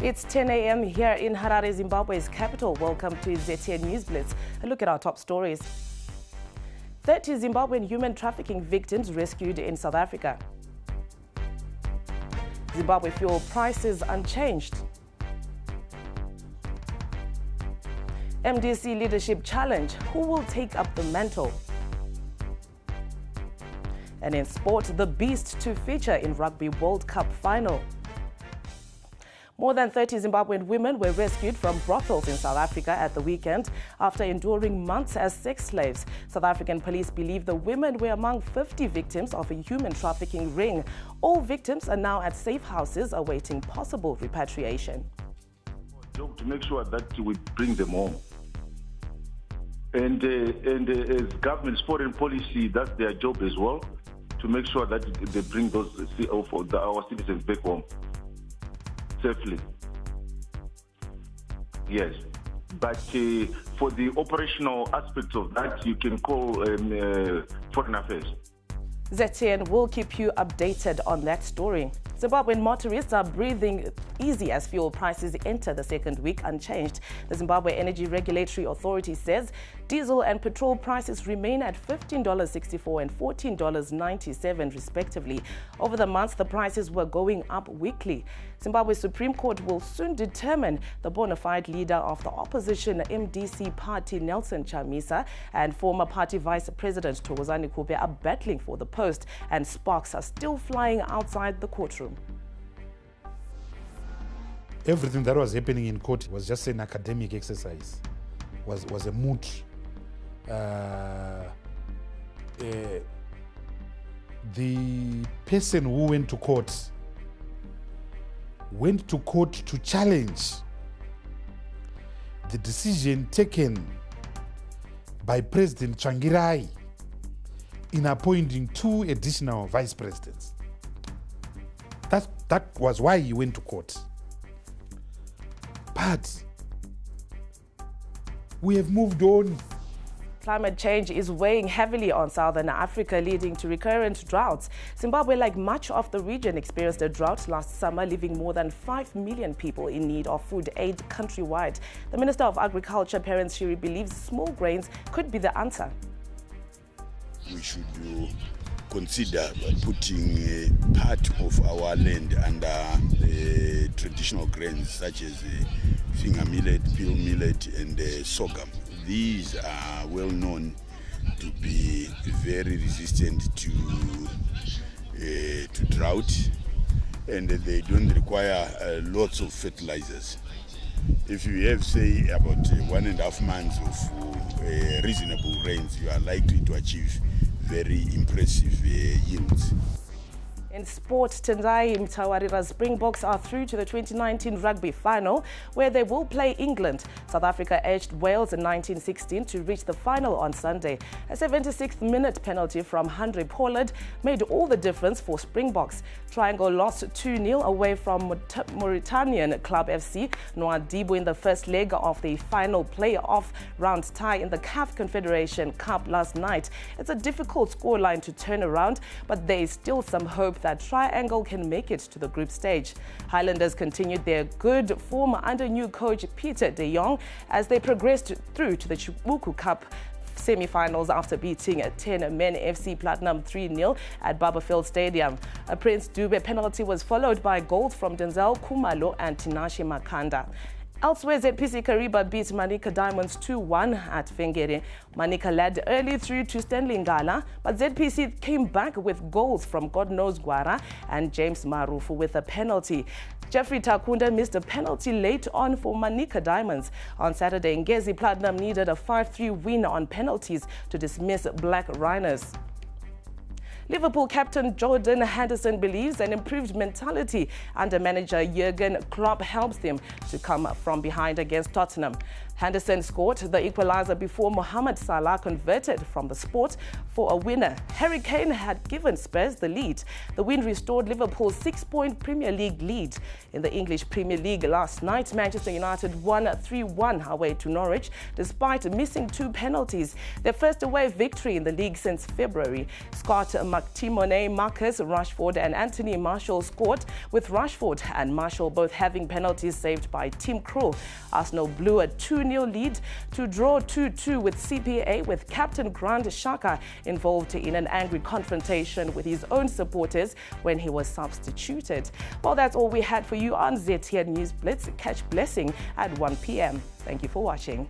It's 10 a.m. here in Harare, Zimbabwe's capital. Welcome to ZTN News Blitz. A look at our top stories. 30 Zimbabwean human trafficking victims rescued in South Africa. Zimbabwe fuel prices unchanged. MDC leadership challenge. Who will take up the mantle? And in sport, the beast to feature in Rugby World Cup final. More than 30 Zimbabwean women were rescued from brothels in South Africa at the weekend after enduring months as sex slaves. South African police believe the women were among 50 victims of a human trafficking ring. All victims are now at safe houses awaiting possible repatriation. To make sure that we bring them home. And as government's foreign policy, that's their job as well, to make sure that they bring our citizens back home safely. Yes, but for the operational aspects of that, you can call Foreign Affairs. ZTN will keep you updated on that story. Zimbabwean motorists are breathing easy as fuel prices enter the second week unchanged. The Zimbabwe Energy Regulatory Authority says diesel and petrol prices remain at $15.64 and $14.97 respectively. Over the months, the prices were going up weekly. Zimbabwe's Supreme Court will soon determine the bona fide leader of the opposition MDC party, Nelson Chamisa, and former party vice president Thokozani Kupe are battling for the post, and sparks are still flying outside the courtroom. Everything that was happening in court was just an academic exercise, was a moot. The person who went to court to challenge the decision taken by President Tsvangirai in appointing 2 additional vice presidents. That was why he went to court. But we have moved on. Climate change is weighing heavily on Southern Africa, leading to recurrent droughts. Zimbabwe, like much of the region, experienced a drought last summer, leaving more than 5 million people in need of food aid countrywide. The Minister of Agriculture, Parents Shiri, believes small grains could be the answer. We should consider putting part of our land under traditional grains such as finger millet, peel millet, and sorghum. These are well known to be very resistant to drought, and they don't require lots of fertilizers. If you have, say, about 1.5 months of reasonable rains, you are likely to achieve very impressive yields. In sport, Tendai Mtawarira's Springboks are through to the 2019 rugby final, where they will play England. South Africa edged Wales in 1916 to reach the final on Sunday. A 76th-minute penalty from Andre Pollard made all the difference for Springboks. Triangle lost 2-0 away from Mauritanian club FC Nouadhibou in the first leg of the final playoff round tie in the CAF Confederation Cup last night. It's a difficult scoreline to turn around, but there is still some hope that Triangle can make it to the group stage. Highlanders continued their good form under new coach Peter de Jong as they progressed through to the Chibuku Cup semi-finals after beating 10 Men FC Platinum 3-0 at Barberfield Stadium. A Prince Dube penalty was followed by goals from Denzel Kumalo and Tinashe Makanda. Elsewhere, ZPC Kariba beat Manika Diamonds 2-1 at Vengere. Manika led early through to Stanley Ngala, but ZPC came back with goals from God Knows Gwara and James Marufu with a penalty. Jeffrey Takunda missed a penalty late on for Manika Diamonds. On Saturday, Ngezi Platinum needed a 5-3 win on penalties to dismiss Black Rhinos. Liverpool captain Jordan Henderson believes an improved mentality under manager Jurgen Klopp helps him to come from behind against Tottenham. Henderson scored the equalizer before Mohamed Salah converted from the spot for a winner. Harry Kane had given Spurs the lead. The win restored Liverpool's 6-point Premier League lead. In the English Premier League last night, Manchester United won 3-1 away to Norwich despite missing 2 penalties. Their first away victory in the league since February. Scott McTimoney, Marcus Rashford and Anthony Marshall scored, with Rashford and Marshall both having penalties saved by Tim Krul. Arsenal blew a 2-0 lead to draw 2-2 with CPA, with captain Grant Xhaka involved in an angry confrontation with his own supporters when he was substituted. Well, that's all we had for you on ZTN News Blitz. Catch Blessing at 1 p.m. Thank you for watching.